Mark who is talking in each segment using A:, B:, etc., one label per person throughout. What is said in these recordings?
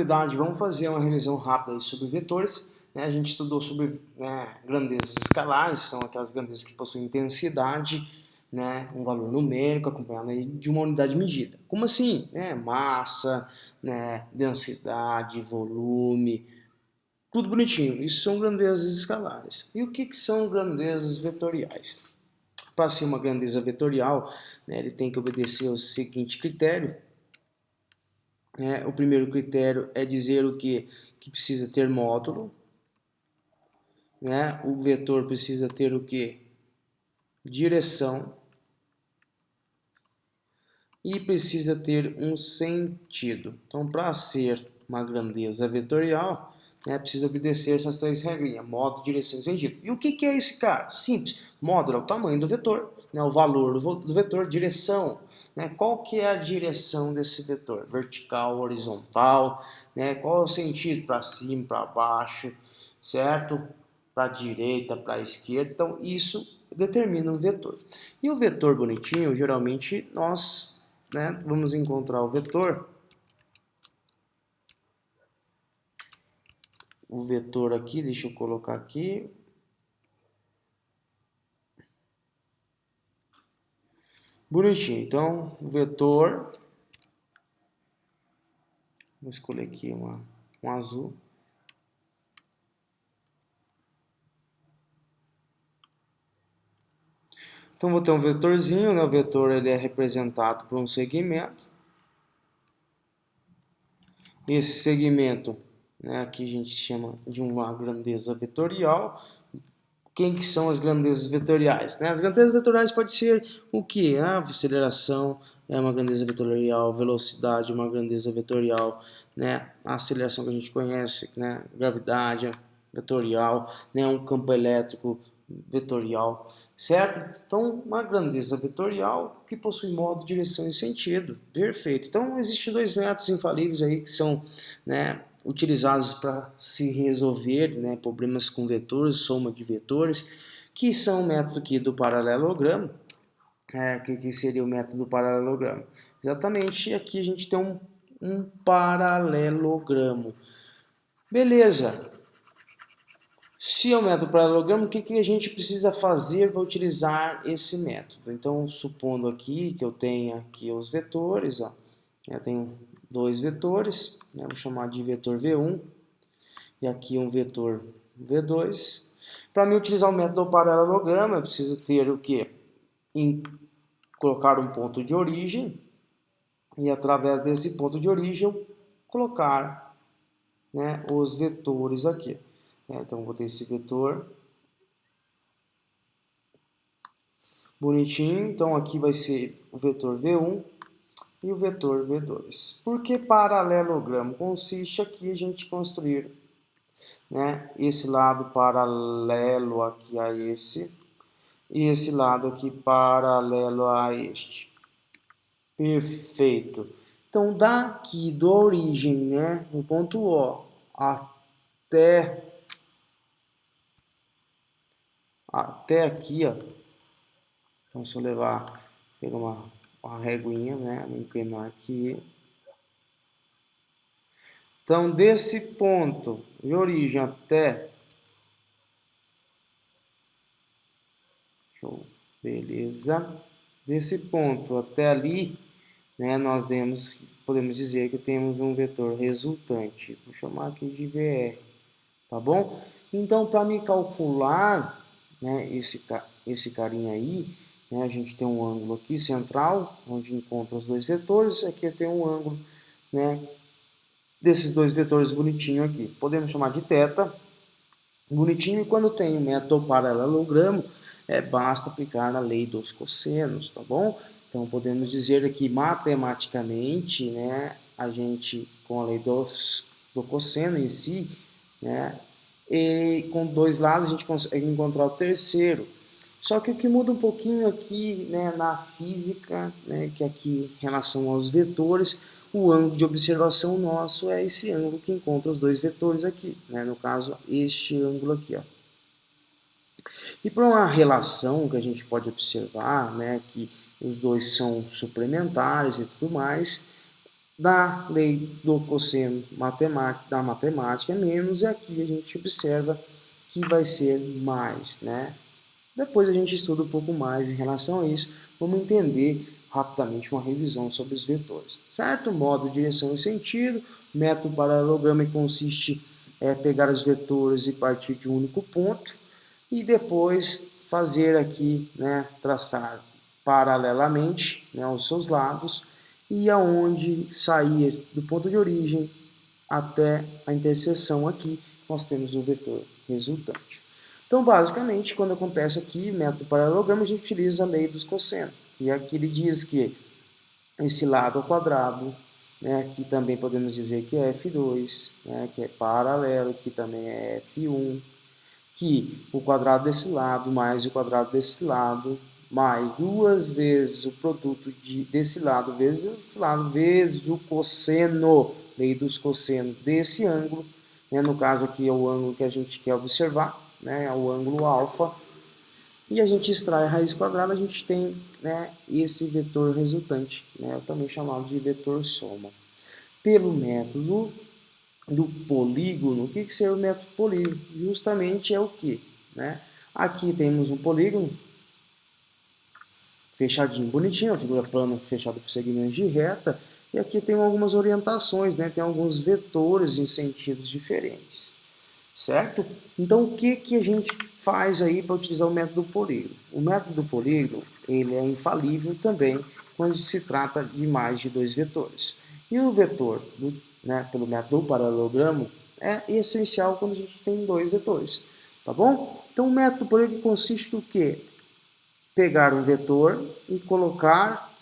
A: Vamos fazer uma revisão rápida aí sobre vetores. A gente estudou sobre grandezas escalares, são aquelas grandezas que possuem intensidade, um valor numérico acompanhado aí de uma unidade de medida. Como assim? Massa, densidade, volume, tudo bonitinho. Isso são grandezas escalares. E o que são grandezas vetoriais? Para ser uma grandeza vetorial, ele tem que obedecer ao seguinte critério. O primeiro critério é dizer o que precisa ter módulo. O vetor precisa ter o que? Direção. E precisa ter um sentido. Então, para ser uma grandeza vetorial, precisa obedecer essas três regrinhas: módulo, direção e sentido. E o que é esse cara? Simples. Módulo é o tamanho do vetor, o valor do vetor, direção. Qual que é a direção desse vetor? Vertical, horizontal, qual é o sentido? Para cima, para baixo, certo? Para a direita, para a esquerda. Então, isso determina um vetor. E o vetor bonitinho, geralmente, nós vamos encontrar o vetor. O vetor aqui, deixa eu colocar aqui. Bonitinho. Então, o vetor. Vou escolher aqui um azul. Então, vou ter um vetorzinho. O vetor ele é representado por um segmento. Esse segmento, aqui a gente chama de uma grandeza vetorial. Quem que são as grandezas vetoriais? As grandezas vetoriais pode ser o que? Aceleração é uma grandeza vetorial, velocidade é uma grandeza vetorial, a aceleração que a gente conhece, gravidade vetorial, um campo elétrico vetorial, certo? Então, uma grandeza vetorial que possui modo, direção e sentido. Perfeito. Então, existem dois métodos infalíveis aí que são, utilizados para se resolver problemas com vetores, soma de vetores, que são o método aqui do paralelogramo. Que seria o método do paralelogramo? Exatamente, aqui a gente tem um paralelogramo. Beleza. Se é o método paralelogramo, o que a gente precisa fazer para utilizar esse método? Então, supondo aqui que eu tenha aqui os vetores, eu tenho dois vetores, vou chamar de vetor V1 e aqui um vetor V2. Para mim utilizar o método do paralelogramo, eu preciso ter o que? Colocar um ponto de origem e através desse ponto de origem eu colocar os vetores aqui. Então, vou ter esse vetor bonitinho. Então, aqui vai ser o vetor V1 e o vetor V2. Por que paralelogramo? Consiste aqui a gente construir esse lado paralelo aqui a esse e esse lado aqui paralelo a este. Perfeito. Então, daqui da origem, no ponto O até aqui, ó. Então, se eu pegar uma reguinha, vou inclinar aqui. Então, desse ponto de origem até... Show. Beleza. Desse ponto até ali, nós podemos dizer que temos um vetor resultante. Vou chamar aqui de VR. Tá bom? Então, para me calcular esse carinha aí, a gente tem um ângulo aqui central, onde encontra os dois vetores. Aqui tem um ângulo desses dois vetores bonitinho aqui. Podemos chamar de θ, bonitinho. E quando tem o método paralelogramo, basta aplicar a lei dos cossenos, tá bom? Então, podemos dizer aqui matematicamente, a gente, com a lei do cosseno em si, e com dois lados a gente consegue encontrar o terceiro. Só que o que muda um pouquinho aqui na física, que aqui em relação aos vetores, o ângulo de observação nosso é esse ângulo que encontra os dois vetores aqui, no caso este ângulo aqui, ó. E para uma relação que a gente pode observar, que os dois são suplementares e tudo mais, da lei do cosseno da matemática é menos, e aqui a gente observa que vai ser mais, né? Depois a gente estuda um pouco mais em relação a isso, vamos entender rapidamente uma revisão sobre os vetores. Certo? Modo, direção e sentido. Método paralelograma consiste em pegar os vetores e partir de um único ponto, e depois fazer aqui, né, traçar paralelamente, né, os seus lados, e aonde sair do ponto de origem até a interseção aqui, nós temos o vetor resultante. Então, basicamente, quando acontece aqui, método paralelogramo, a gente utiliza a lei dos cossenos, que aqui ele diz que esse lado ao quadrado, né, aqui também podemos dizer que é F2, né, que é paralelo, que também é F1, que o quadrado desse lado mais o quadrado desse lado, mais duas vezes o produto desse lado vezes esse lado, vezes o cosseno, lei dos cossenos desse ângulo, né, no caso aqui é o ângulo que a gente quer observar, né, é o ângulo alfa, e a gente extrai a raiz quadrada, a gente tem, né, esse vetor resultante, né, também chamado de vetor soma. Pelo método do polígono, o que seria o método polígono? Justamente é o que? Né? Aqui temos um polígono fechadinho, bonitinho, uma figura plana fechada por segmentos de reta, e aqui tem algumas orientações, né? Tem alguns vetores em sentidos diferentes, certo? Então, o que a gente faz aí para utilizar o método do polígono? O método do polígono, ele é infalível também quando se trata de mais de dois vetores. E o vetor, né, pelo método do paralelogramo, é essencial quando a gente tem dois vetores, tá bom? Então, o método do polígono consiste no quê? Pegar um vetor e colocar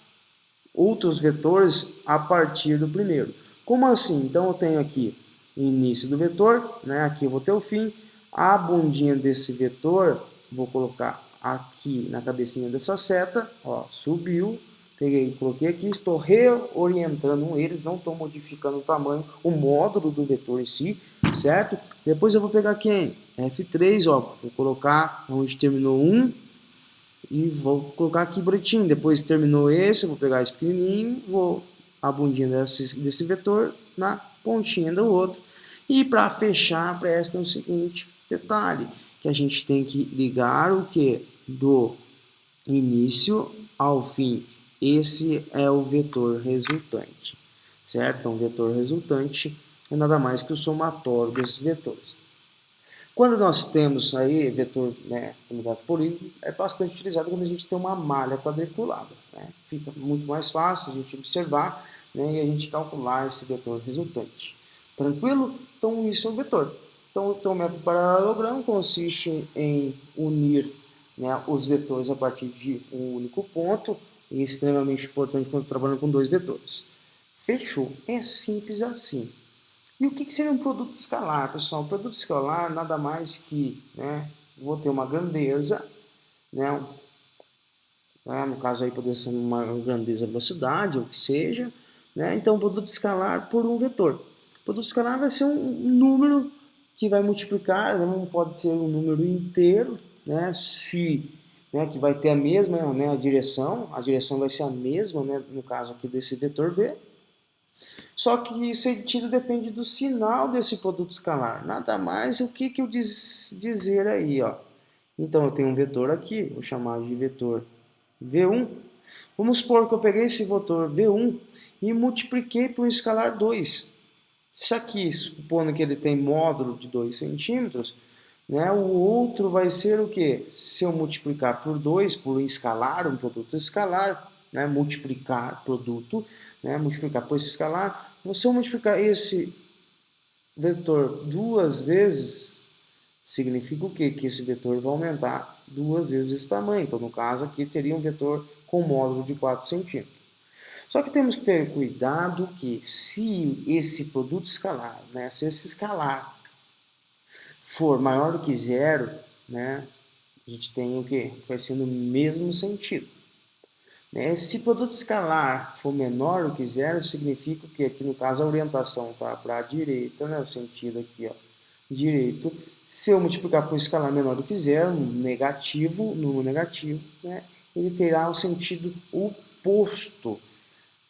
A: outros vetores a partir do primeiro. Como assim? Então eu tenho aqui o início do vetor, né? Aqui eu vou ter o fim. A bundinha desse vetor, vou colocar aqui na cabecinha dessa seta, ó, subiu, peguei, coloquei aqui, estou reorientando eles, não estou modificando o tamanho, o módulo do vetor em si, certo? Depois eu vou pegar quem? F3, ó, vou colocar onde terminou um, e vou colocar aqui bonitinho. Depois terminou esse, eu vou pegar esse pequenininho, vou a bundinha desse vetor na pontinha do outro. E para fechar, presta o seguinte detalhe, que a gente tem que ligar o que? Do início ao fim. Esse é o vetor resultante, certo? Então, o vetor resultante é nada mais que o somatório desses vetores. Quando nós temos aí vetor, né, unidade polígono, é bastante utilizado quando a gente tem uma malha quadriculada, né? Fica muito mais fácil a gente observar, né, e a gente calcular esse vetor resultante. Tranquilo? Então isso é um vetor. Então o método paralelogramo consiste em unir, né, os vetores a partir de um único ponto, e é extremamente importante quando trabalhando com dois vetores. Fechou? É simples assim. E o que seria um produto escalar, pessoal? Um produto escalar nada mais que, né, vou ter uma grandeza, né, no caso aí poderia ser uma grandeza velocidade, ou o que seja, né, então produto escalar por um vetor. O produto escalar vai ser um número que vai multiplicar, não pode ser um número inteiro, né, né, que vai ter a mesma, né, a direção vai ser a mesma, né, no caso aqui desse vetor V, só que o sentido depende do sinal desse produto escalar. Nada mais o que eu dizer aí, ó. Então eu tenho um vetor aqui, vou chamar de vetor V1. Vamos supor que eu peguei esse vetor V1 e multipliquei por um escalar 2. Isso aqui, supondo que ele tem módulo de 2 centímetros, né, o outro vai ser o que? Se eu multiplicar por 2, por um escalar, um produto escalar, né, multiplicar produto, né, multiplicar por esse escalar, se eu multiplicar esse vetor duas vezes, significa o quê? Que esse vetor vai aumentar duas vezes esse tamanho. Então, no caso aqui, teria um vetor com módulo de 4 centímetros. Só que temos que ter cuidado que se esse produto escalar, né, se esse escalar for maior do que zero, né, a gente tem o quê? Vai ser no mesmo sentido. Se produto escalar for menor do que zero, significa que aqui no caso a orientação está para a direita, né, o sentido aqui, ó, direito. Se eu multiplicar por escalar menor do que zero, número negativo, né, ele terá o sentido oposto.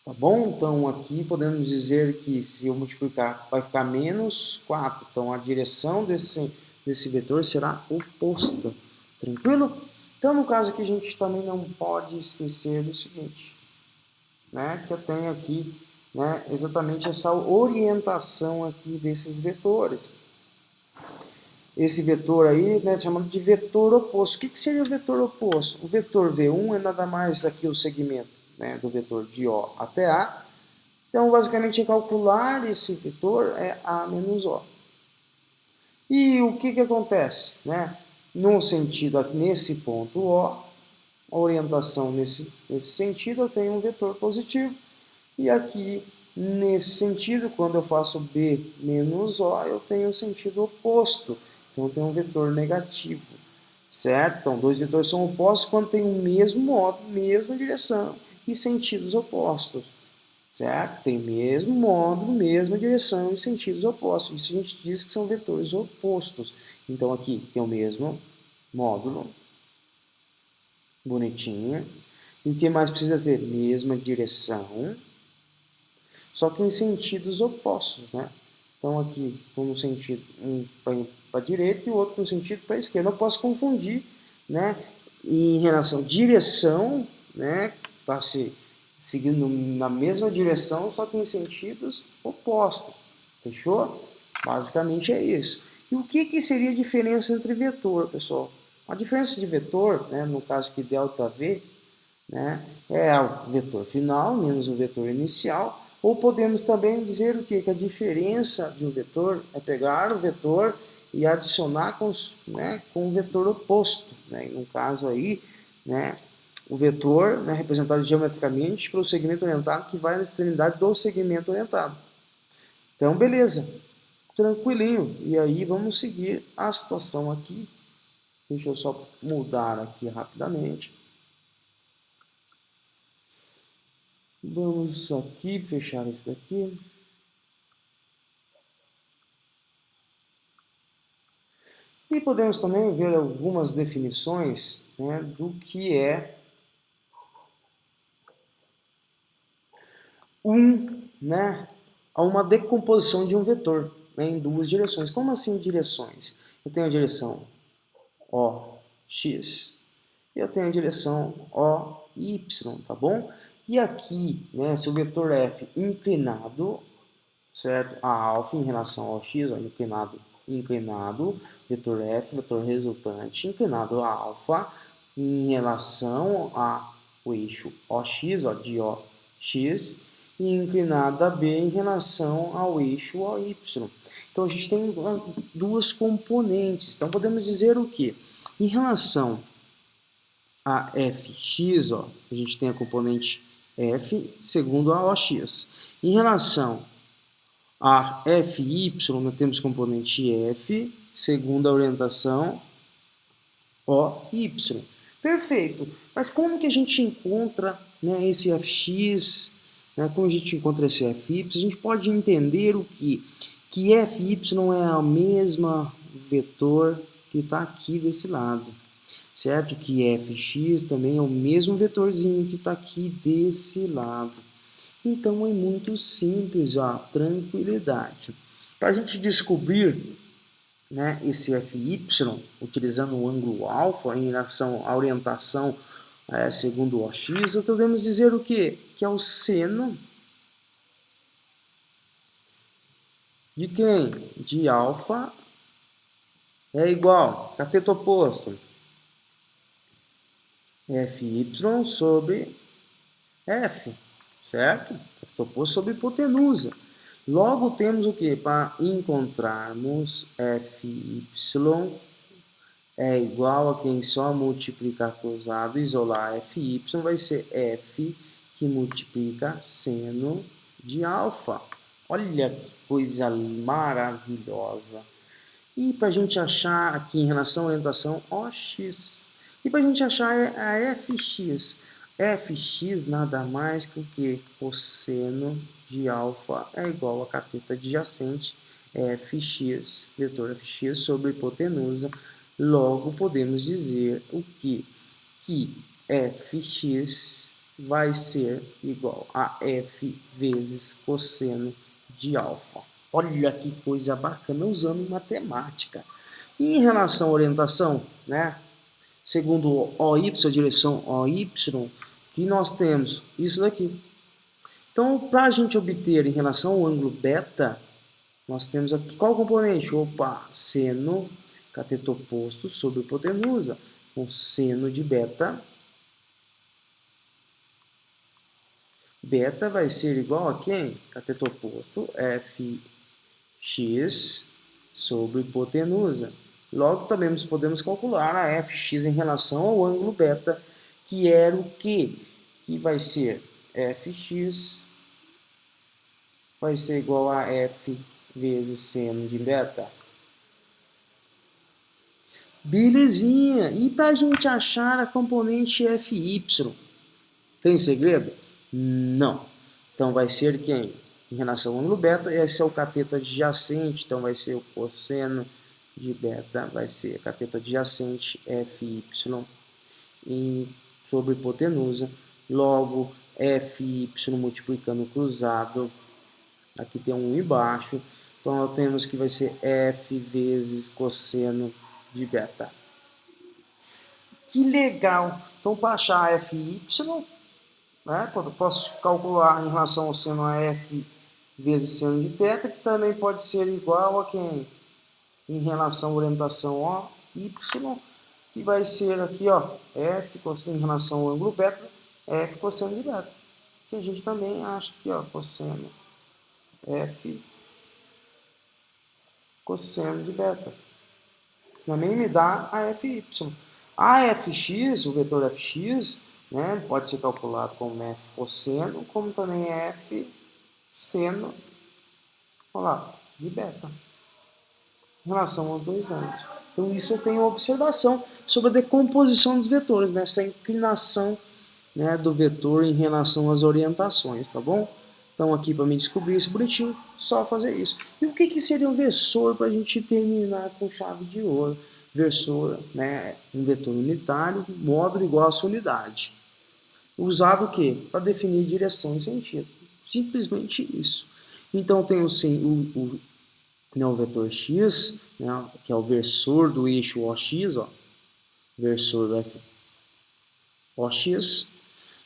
A: Tá bom? Então aqui podemos dizer que se eu multiplicar vai ficar menos 4. Então a direção desse vetor será oposta. Tranquilo? Então no caso aqui a gente também não pode esquecer do seguinte, né? Que eu tenho aqui, né, exatamente essa orientação aqui desses vetores. Esse vetor aí, né, chamado de vetor oposto. O que seria o vetor oposto? O vetor V1 é nada mais aqui o segmento, né, do vetor de O até A. Então, basicamente, calcular esse vetor é A menos O. E o que acontece? Né? No sentido, aqui, nesse ponto O, a orientação nesse sentido, eu tenho um vetor positivo. E aqui, nesse sentido, quando eu faço B menos O, eu tenho o sentido oposto. Então, eu tenho um vetor negativo. Certo? Então, dois vetores são opostos quando têm o mesmo modo, mesma direção e sentidos opostos. Certo? Tem mesmo módulo, mesma direção e sentidos opostos. Isso a gente diz que são vetores opostos. Então aqui tem o mesmo módulo, bonitinho. E o que mais precisa ser? Mesma direção, só que em sentidos opostos, né? Então aqui um sentido um para a direita e o outro no sentido para a esquerda. Não posso confundir, né? E em relação à direção, né? Para se seguindo na mesma direção, só que em sentidos opostos. Fechou? Basicamente é isso. E o que seria a diferença entre vetor, pessoal? A diferença de vetor, né, no caso aqui ΔV, né, é o vetor final menos o vetor inicial, ou podemos também dizer o quê? Que a diferença de um vetor é pegar o vetor e adicionar com o vetor oposto. Né? No caso aí, né, o vetor, né, representado geometricamente pelo segmento orientado que vai na extremidade do segmento orientado. Então, beleza. Tranquilinho. E aí vamos seguir a situação aqui. Deixa eu só mudar aqui rapidamente. Vamos aqui fechar esse daqui. E podemos também ver algumas definições, né, do que é né, uma decomposição de um vetor, né, em duas direções. Como assim direções? Eu tenho a direção OX e eu tenho a direção OY, tá bom? E aqui, né, se o vetor F inclinado, certo? A alfa em relação ao x, ó, inclinado, vetor F, vetor resultante, inclinado a alfa em relação ao eixo OX, ó, de OX, e inclinado a B em relação ao eixo OY. Então a gente tem duas componentes. Então podemos dizer o que? Em relação a Fx, ó, a gente tem a componente F segundo a OX. Em relação a Fy, nós temos componente F, segundo a orientação OY. Perfeito. Mas como que a gente encontra, né, esse Fx, né, como a gente encontra esse Fy? A gente pode entender o que Fy é a mesma vetor que está aqui desse lado. Certo? Que Fx também é o mesmo vetorzinho que está aqui desse lado. Então é muito simples, ó, tranquilidade. Para a gente descobrir, né, esse Fy, utilizando o ângulo alfa em relação à orientação segundo o OX, podemos dizer o quê? Que é o seno de quem? De alfa é igual, cateto oposto, Fy sobre F, certo? Cateto oposto sobre hipotenusa. Logo temos o que? Para encontrarmos Fy é igual a quem só multiplicar cruzado, isolar Fy, vai ser F que multiplica seno de alfa. Olha que coisa maravilhosa. E para a gente achar aqui em relação à orientação OX. E para a gente achar a Fx. Fx nada mais que o que? Cosseno de alfa é igual a cateto adjacente Fx, vetor Fx sobre hipotenusa. Logo podemos dizer o que? Que Fx vai ser igual a f vezes cosseno de alfa. Olha que coisa bacana usando matemática. E em relação à orientação, né? Segundo OY, direção OY, que nós temos isso daqui. Então, para a gente obter em relação ao ângulo beta, nós temos aqui qual componente? Opa, seno cateto oposto sobre hipotenusa. Então, seno de beta. Beta vai ser igual a quem? Cateto oposto, fx sobre hipotenusa. Logo, também nós podemos calcular a fx em relação ao ângulo beta, que era o quê? Que vai ser fx vai ser igual a f vezes seno de beta. Belezinha! E para a gente achar a componente fy? Tem segredo? Não. Então vai ser quem? Em relação ao ângulo beta, esse é o cateto adjacente, então vai ser o cosseno de beta, vai ser cateto adjacente fy e sobre hipotenusa. Logo, fy multiplicando cruzado, aqui tem um embaixo, então nós temos que vai ser f vezes cosseno de beta. Que legal! Então, para achar fy, né, posso calcular em relação ao seno a f vezes seno de θ, que também pode ser igual a quem? Em relação à orientação ó, y, que vai ser aqui, ó, f cosseno em relação ao ângulo beta, f cosseno de beta. Que a gente também acha aqui, ó, cosseno f cosseno de beta. Também me dá a fy. A fx, o vetor fx, né, pode ser calculado como f cosseno, como também f seno, olha lá, de beta, em relação aos dois ângulos. Então, isso eu tenho uma observação sobre a decomposição dos vetores, nessa inclinação, né, do vetor em relação às orientações, tá bom? Então, aqui para mim descobrir esse bonitinho, só fazer isso. E o que seria um versor para a gente terminar com chave de ouro? Versor, né, um vetor unitário, módulo igual a sua unidade. Usado o quê? Para definir direção e sentido. Simplesmente isso. Então, tem o vetor x, né, que é o versor do eixo OX, ó, versor do OX,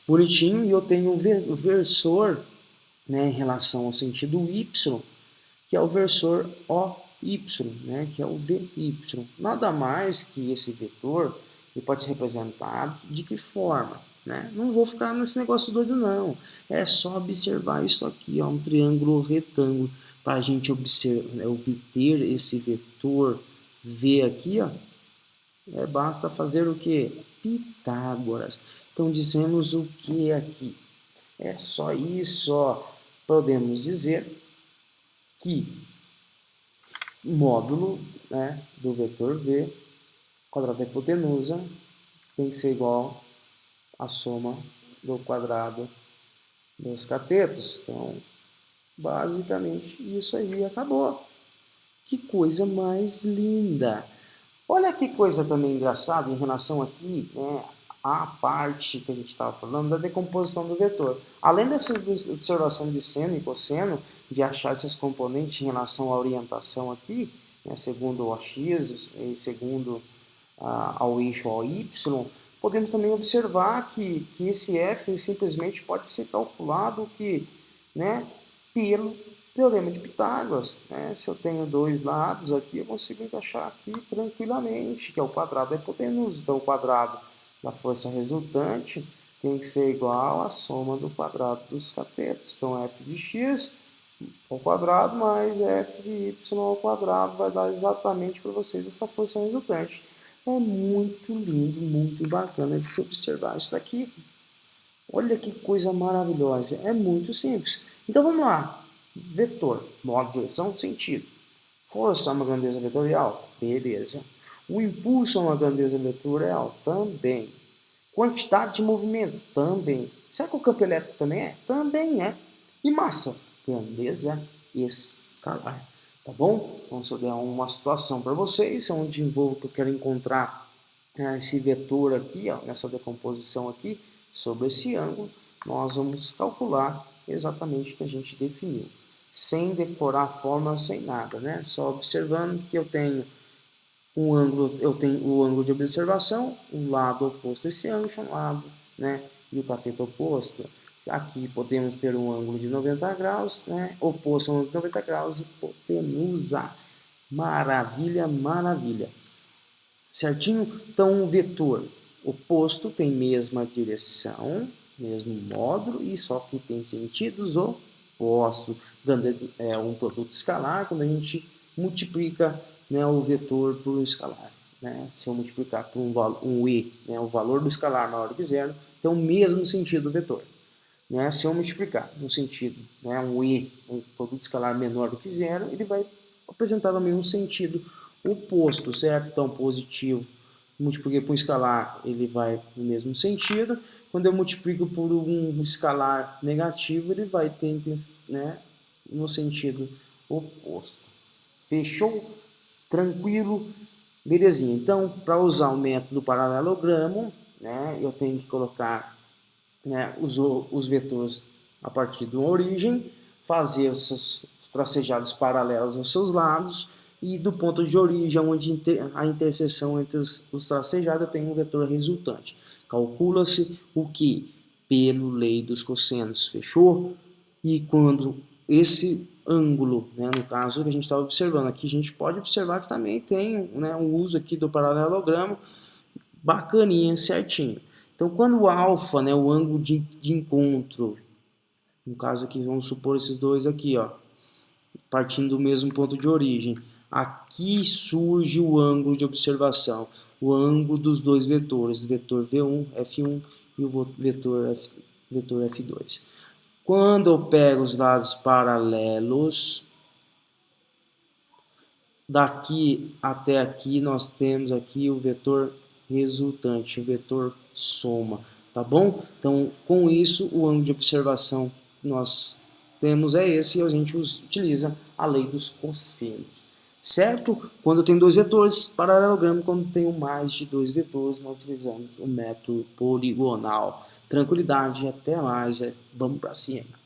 A: bonitinho, e eu tenho o versor, né, em relação ao sentido y, que é o versor OY, né, que é o VY. Nada mais que esse vetor, ele pode ser representado de que forma? Né? Não vou ficar nesse negócio doido, não. É só observar isso aqui, ó, um triângulo retângulo, para a gente obter esse vetor V aqui, ó, basta fazer o que? Pitágoras. Então, dizemos o que aqui? É só isso, ó. Podemos dizer que o módulo, né, do vetor V, quadrado da hipotenusa, tem que ser igual à soma do quadrado dos catetos. Então, basicamente, isso aí acabou. Que coisa mais linda! Olha que coisa também engraçada em relação aqui, né, à parte que a gente estava falando da decomposição do vetor. Além dessa observação de seno e cosseno, de achar esses componentes em relação à orientação aqui, né, segundo o AX e segundo ao eixo OY, podemos também observar que esse F simplesmente pode ser calculado que, né, pelo Teorema de Pitágoras. Né? Se eu tenho dois lados aqui, eu consigo encaixar aqui tranquilamente, que é o quadrado da hipotenusa. Então, o quadrado da força resultante tem que ser igual à soma do quadrado dos catetos. Então, f de x ao quadrado mais f de y ao quadrado vai dar exatamente para vocês essa força resultante. É muito lindo, muito bacana de se observar isso daqui. Olha que coisa maravilhosa. É muito simples. Então vamos lá. Vetor, modo, direção, sentido. Força é uma grandeza vetorial? Beleza. O impulso é uma grandeza vetorial? Também. Quantidade de movimento? Também. Será que o campo elétrico também é? Também é. E massa? Grandeza escalar. Tá bom? Então, se eu der uma situação para vocês, onde envolve que eu quero encontrar esse vetor aqui, ó, nessa decomposição aqui, sobre esse ângulo, nós vamos calcular exatamente o que a gente definiu, sem decorar a fórmula, sem nada, né? Só observando que eu tenho um ângulo, eu tenho o ângulo de observação, um lado oposto a esse ângulo chamado, né? E o cateto oposto. Aqui podemos ter um ângulo de 90 graus, né? Oposto a um ângulo de 90 graus, e hipotenusa. Maravilha, maravilha. Certinho? Então, o vetor oposto tem mesma direção, mesmo módulo, e só que tem sentidos opostos. É um produto escalar quando a gente multiplica, né, o vetor por um escalar. Né? Se eu multiplicar por um e, né, o valor do escalar maior que zero, tem o mesmo sentido do vetor. Né? Se eu multiplicar no sentido, né, um e, um produto escalar menor do que zero, ele vai apresentar também um sentido oposto, certo? Então, positivo, multipliquei por um escalar, ele vai no mesmo sentido. Quando eu multiplico por um escalar negativo, ele vai ter, né, no sentido oposto. Fechou? Tranquilo? Belezinha. Então, para usar o método paralelogramo, né, eu tenho que colocar, né, os vetores a partir de uma origem, fazer os tracejados paralelos aos seus lados, e do ponto de origem, onde a interseção entre os tracejados, eu tenho um vetor resultante. Calcula-se o que? Pelo lei dos cossenos, fechou? E quando esse ângulo, né, no caso que a gente está observando aqui, a gente pode observar que também tem, né, um uso aqui do paralelogramo bacaninha, certinho. Então, quando o alfa, né, o ângulo de encontro, no caso aqui, vamos supor esses dois aqui, ó, partindo do mesmo ponto de origem, aqui surge o ângulo de observação, o ângulo dos dois vetores, o vetor V1, F1 e o vetor F2. Quando eu pego os lados paralelos, daqui até aqui nós temos aqui o vetor resultante, o vetor soma, tá bom? Então, com isso, o ângulo de observação que nós temos é esse, e a gente utiliza a lei dos cossenos, certo? Quando eu tenho dois vetores, paralelogramo. Quando tenho mais de dois vetores, nós utilizamos o método poligonal. Tranquilidade, até mais, vamos para cima.